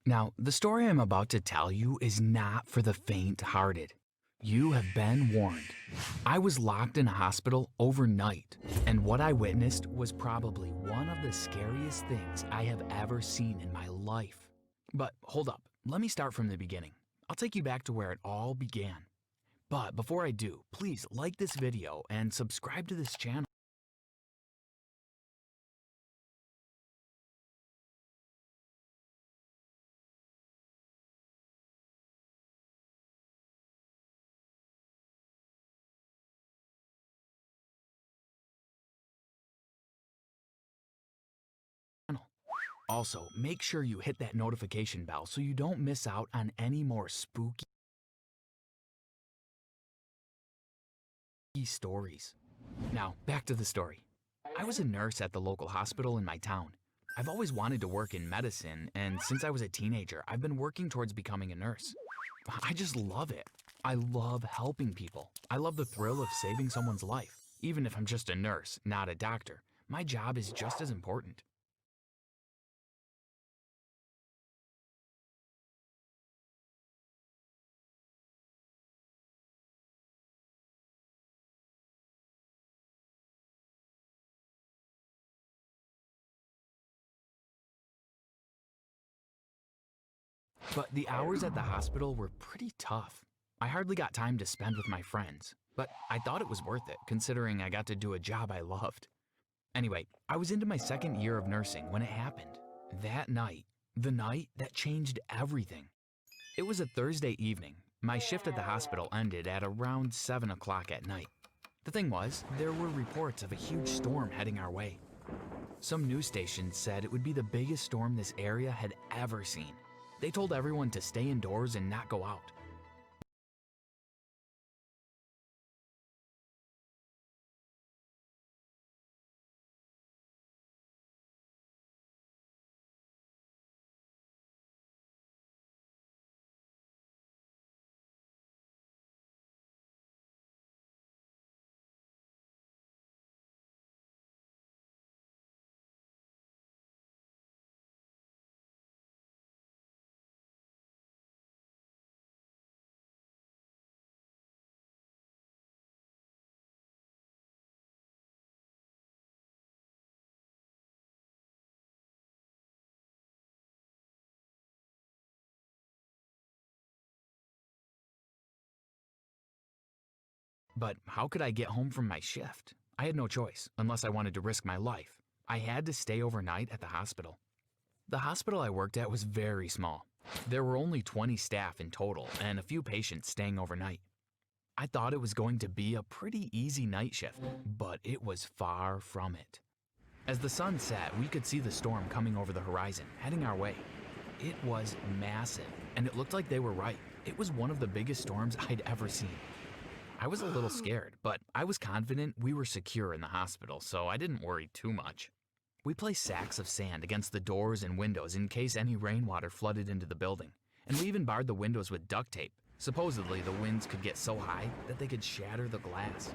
Now, the story I'm about to tell you is not for the faint-hearted. You have been warned. I was locked in a hospital overnight, and what I witnessed was probably one of the scariest things I have ever seen in my life. But hold up, let me start from the beginning. I'll take you back to where it all began. But before I do, please like this video and subscribe to this channel. Also, make sure you hit that notification bell so you don't miss out on any more spooky stories. Now, back to the story. I was a nurse at the local hospital in my town. I've always wanted to work in medicine, and since I was a teenager, I've been working towards becoming a nurse. I just love it. I love helping people. I love the thrill of saving someone's life. Even if I'm just a nurse, not a doctor, my job is just as important. But the hours at the hospital were pretty tough. I hardly got time to spend with my friends, but I thought it was worth it considering I got to do a job I loved. Anyway, I was into my second year of nursing when it happened. That night, the night that changed everything. It was a Thursday evening. My shift at the hospital ended at around 7 o'clock at night. The thing was, there were reports of a huge storm heading our way. Some news stations said it would be the biggest storm this area had ever seen. They told everyone to stay indoors and not go out. But how could I get home from my shift? I had no choice, unless I wanted to risk my life. I had to stay overnight at the hospital. The hospital I worked at was very small. There were only 20 staff in total and a few patients staying overnight. I thought it was going to be a pretty easy night shift, but it was far from it. As the sun set, we could see the storm coming over the horizon, heading our way. It was massive, and it looked like they were right. It was one of the biggest storms I'd ever seen. I was a little scared, but I was confident we were secure in the hospital, so I didn't worry too much. We placed sacks of sand against the doors and windows in case any rainwater flooded into the building, and we even barred the windows with duct tape. Supposedly, the winds could get so high that they could shatter the glass.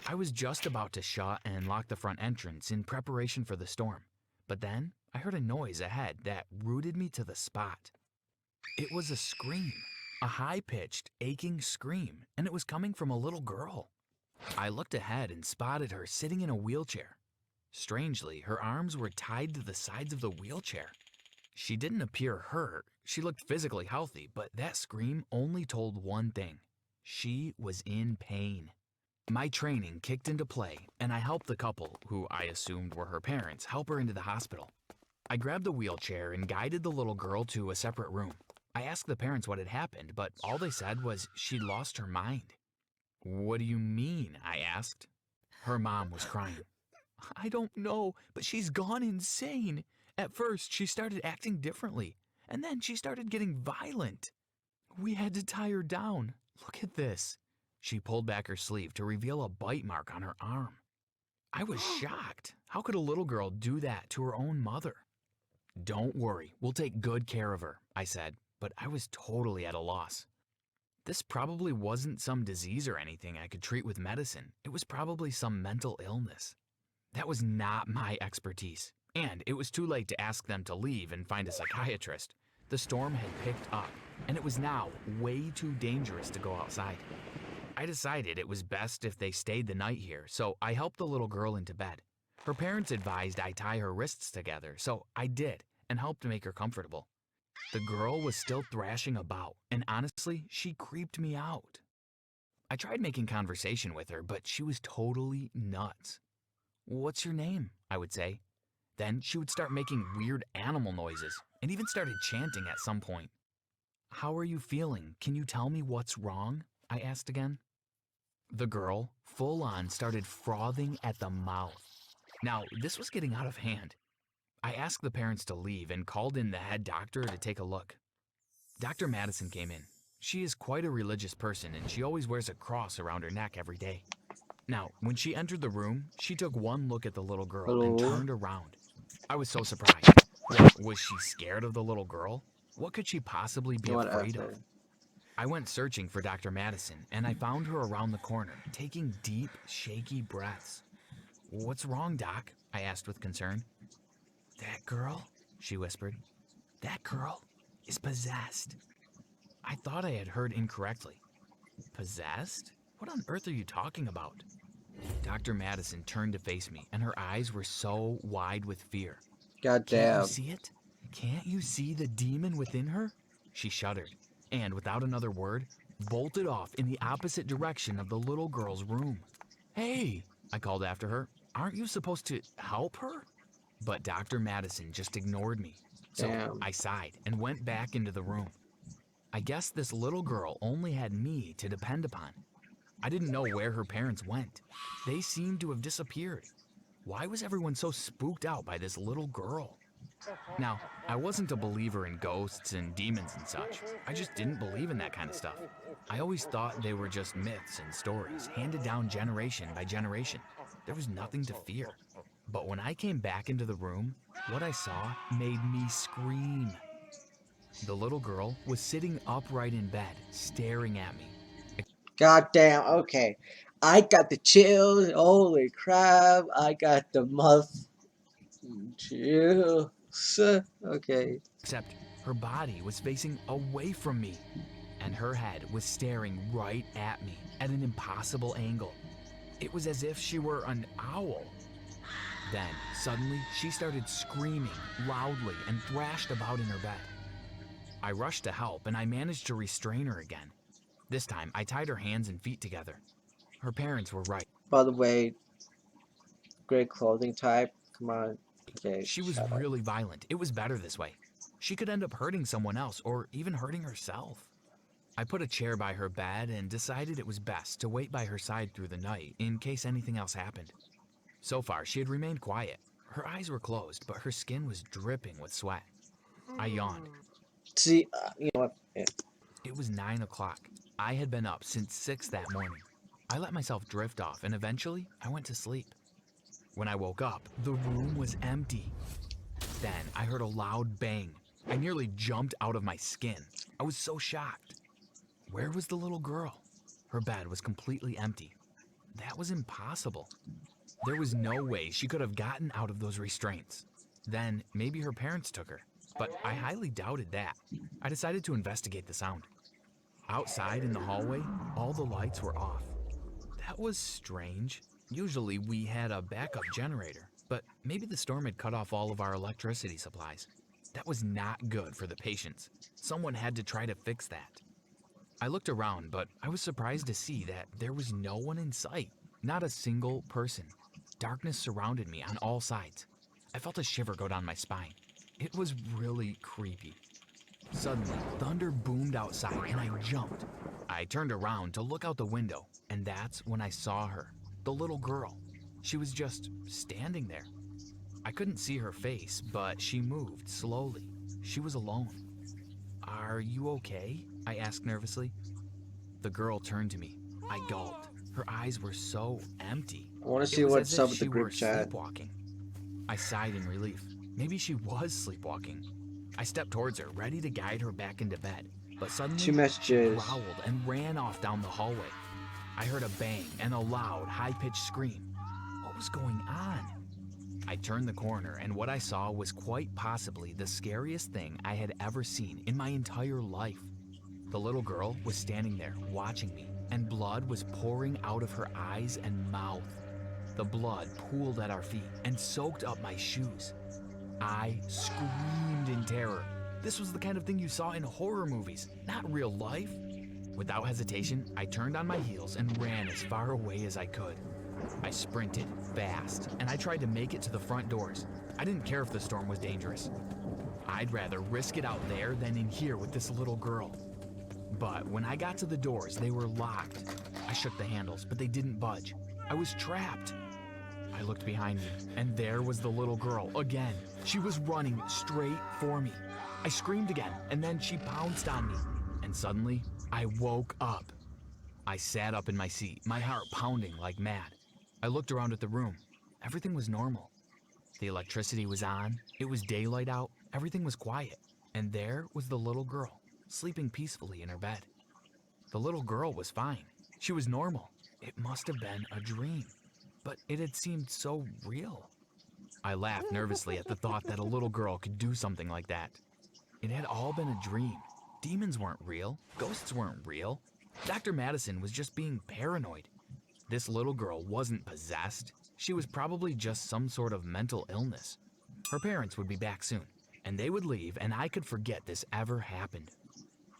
I was just about to shut and lock the front entrance in preparation for the storm, but then I heard a noise ahead that rooted me to the spot. It was a scream. A high-pitched, aching scream, and it was coming from a little girl. I looked ahead and spotted her sitting in a wheelchair. Strangely, her arms were tied to the sides of the wheelchair. She didn't appear hurt. She looked physically healthy, but that scream only told one thing. She was in pain. My training kicked into play, and I helped the couple, who I assumed were her parents, help her into the hospital. I grabbed the wheelchair and guided the little girl to a separate room. I asked the parents what had happened, but all they said was she'd lost her mind. "What do you mean?" I asked. Her mom was crying. "I don't know, but she's gone insane. At first, she started acting differently, and then she started getting violent. We had to tie her down. Look at this." She pulled back her sleeve to reveal a bite mark on her arm. I was shocked. How could a little girl do that to her own mother? "Don't worry, we'll take good care of her," I said, but I was totally at a loss. This probably wasn't some disease or anything I could treat with medicine. It was probably some mental illness. That was not my expertise, and it was too late to ask them to leave and find a psychiatrist. The storm had picked up, and it was now way too dangerous to go outside. I decided it was best if they stayed the night here, so I helped the little girl into bed. Her parents advised I tie her wrists together, so I did and helped make her comfortable. The girl was still thrashing about, and honestly, she creeped me out. I tried making conversation with her, but she was totally nuts. "What's your name?" I would say. Then she would start making weird animal noises and even started chanting at some point. "How are you feeling? Can you tell me what's wrong?" I asked again. The girl, full on, started frothing at the mouth. Now, this was getting out of hand. I asked the parents to leave and called in the head doctor to take a look. Dr. Madison came in. She is quite a religious person and she always wears a cross around her neck every day. Now, when she entered the room, she took one look at the little girl and turned around. I was so surprised. What, was she scared of the little girl? What could she possibly be afraid of? I went searching for Dr. Madison, and I found her around the corner, taking deep, shaky breaths. "What's wrong, Doc?" I asked with concern. "That girl," she whispered, "that girl is possessed." I thought I had heard incorrectly. Possessed? What on earth are you talking about? Dr. Madison turned to face me, and her eyes were so wide with fear. God "Can't damn. you see it? Can't you see the demon within her?" She shuddered, and without another word, bolted off in the opposite direction of the little girl's room. "Hey," I called after her, "aren't you supposed to help her?" But Dr. Madison just ignored me. So Damn. I sighed and went back into the room. I guess this little girl only had me to depend upon. I didn't know where her parents went. They seemed to have disappeared. Why was everyone so spooked out by this little girl? Now, I wasn't a believer in ghosts and demons and such. I just didn't believe in that kind of stuff. I always thought they were just myths and stories handed down generation by generation. There was nothing to fear. But when I came back into the room, what I saw made me scream. The little girl was sitting upright in bed, staring at me. God damn. Okay. I got the chills. Holy crap. I got the chills. Okay. Except her body was facing away from me, and her head was staring right at me at an impossible angle. It was as if she were an owl. Then, suddenly, she started screaming loudly and thrashed about in her bed. I rushed to help, and I managed to restrain her again. This time, I tied her hands and feet together. Her parents were right. By the way, great clothing type. Come on. Okay. She was really violent. It was better this way. She could end up hurting someone else or even hurting herself. I put a chair by her bed and decided it was best to wait by her side through the night in case anything else happened. So far, she had remained quiet. Her eyes were closed, but her skin was dripping with sweat. I yawned. See, you know what? Yeah. It was 9 o'clock. I had been up since 6 that morning. I let myself drift off, and eventually, I went to sleep. When I woke up, the room was empty. Then I heard a loud bang. I nearly jumped out of my skin. I was so shocked. Where was the little girl? Her bed was completely empty. That was impossible. There was no way she could have gotten out of those restraints. Then maybe her parents took her, but I highly doubted that. I decided to investigate the sound. Outside in the hallway, all the lights were off. That was strange. Usually we had a backup generator, but maybe the storm had cut off all of our electricity supplies. That was not good for the patients. Someone had to try to fix that. I looked around, but I was surprised to see that there was no one in sight. Not a single person. Darkness surrounded me on all sides. I felt a shiver go down my spine. It was really creepy. Suddenly, thunder boomed outside and I jumped. I turned around to look out the window, and that's when I saw her, the little girl. She was just standing there. I couldn't see her face, but she moved slowly. She was alone. "Are you okay?" I asked nervously. The girl turned to me. I gulped. Her eyes were so empty. I want to see It was what's as up if with she the were group chat. sleepwalking. I sighed in relief. Maybe she was sleepwalking. I stepped towards her, ready to guide her back into bed. But suddenly, 2 she messages. growled and ran off down the hallway. I heard a bang and a loud, high-pitched scream. What was going on? I turned the corner, and what I saw was quite possibly the scariest thing I had ever seen in my entire life. The little girl was standing there watching me, and blood was pouring out of her eyes and mouth. The blood pooled at our feet and soaked up my shoes. I screamed in terror. This was the kind of thing you saw in horror movies, not real life. Without hesitation, I turned on my heels and ran as far away as I could. I sprinted fast, and I tried to make it to the front doors. I didn't care if the storm was dangerous. I'd rather risk it out there than in here with this little girl. But when I got to the doors, they were locked. I shook the handles, but they didn't budge. I was trapped. I looked behind me, and there was the little girl again. She was running straight for me. I screamed again, and then she pounced on me. And suddenly, I woke up. I sat up in my seat, my heart pounding like mad. I looked around at the room. Everything was normal. The electricity was on, it was daylight out, everything was quiet. And there was the little girl, sleeping peacefully in her bed. The little girl was fine. She was normal. It must have been a dream, but it had seemed so real. I laughed nervously at the thought that a little girl could do something like that. It had all been a dream. Demons weren't real. Ghosts weren't real. Dr. Madison was just being paranoid. This little girl wasn't possessed. She was probably just some sort of mental illness. Her parents would be back soon, and they would leave, and I could forget this ever happened.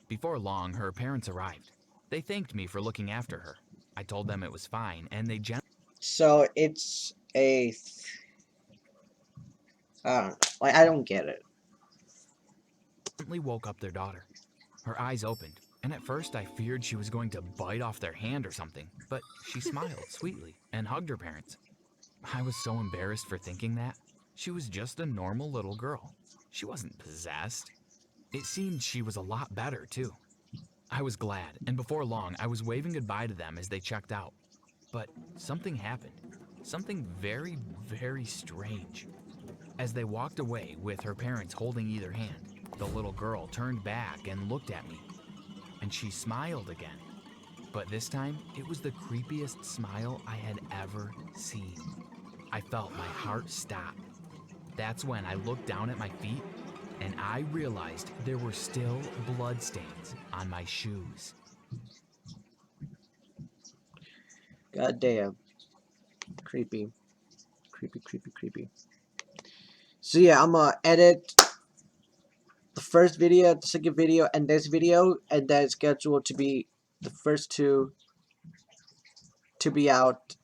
Before long, her parents arrived. They thanked me for looking after her. I told them it was fine, and they So it's a... I don't know. Like, I don't get it. gently woke up their daughter. Her eyes opened, and at first I feared she was going to bite off their hand or something, but she smiled sweetly and hugged her parents. I was so embarrassed for thinking that. She was just a normal little girl. She wasn't possessed. It seemed she was a lot better, too. I was glad, and before long, I was waving goodbye to them as they checked out. But something happened. Something very, very strange. As they walked away with her parents holding either hand, the little girl turned back and looked at me. And she smiled again. But this time, it was the creepiest smile I had ever seen. I felt my heart stop. That's when I looked down at my feet, and I realized there were still bloodstains on my shoes. God damn. Creepy. Creepy, creepy, creepy. So yeah, I'm gonna edit the first video, the second video, and this video, and then scheduled to be the first two to be out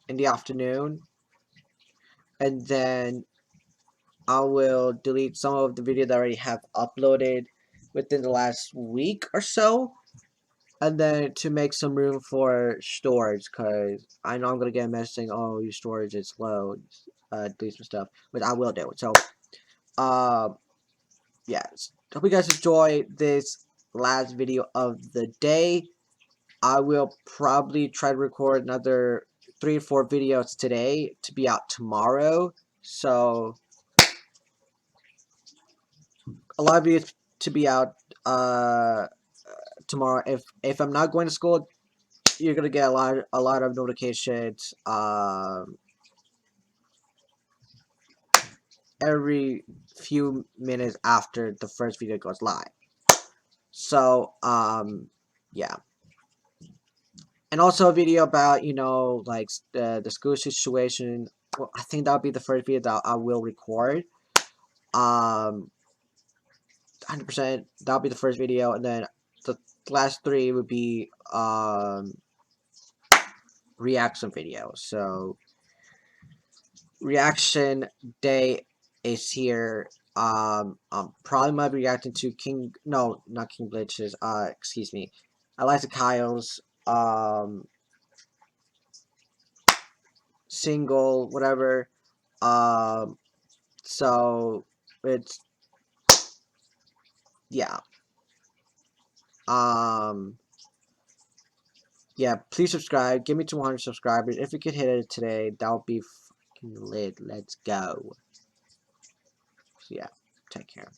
in the afternoon. And then I will delete some of the video that I already have uploaded within the last week or so. And then to make some room for storage, because I know I'm going to get a message saying, oh, your storage is low, delete some stuff, but I will do it. So, yeah, hope you guys enjoy this last video of the day. I will probably try to record another 3 or 4 videos today to be out tomorrow. So, a lot of videos to be out tomorrow. If I'm not going to school, you're gonna get a lot of notifications every few minutes after the first video goes live. So yeah, and also a video about, you know, like the school situation. Well, I think that'll be the first video that I will record. 100%, that'll be the first video, and then the last 3 would be reaction videos. So reaction day is here. Probably might be reacting to not King Glitches, excuse me, Eliza Kyle's single, whatever. So it's, yeah. Yeah, please subscribe. Give me 200 subscribers. If we could hit it today, that would be fucking lit. Let's go. So yeah, take care.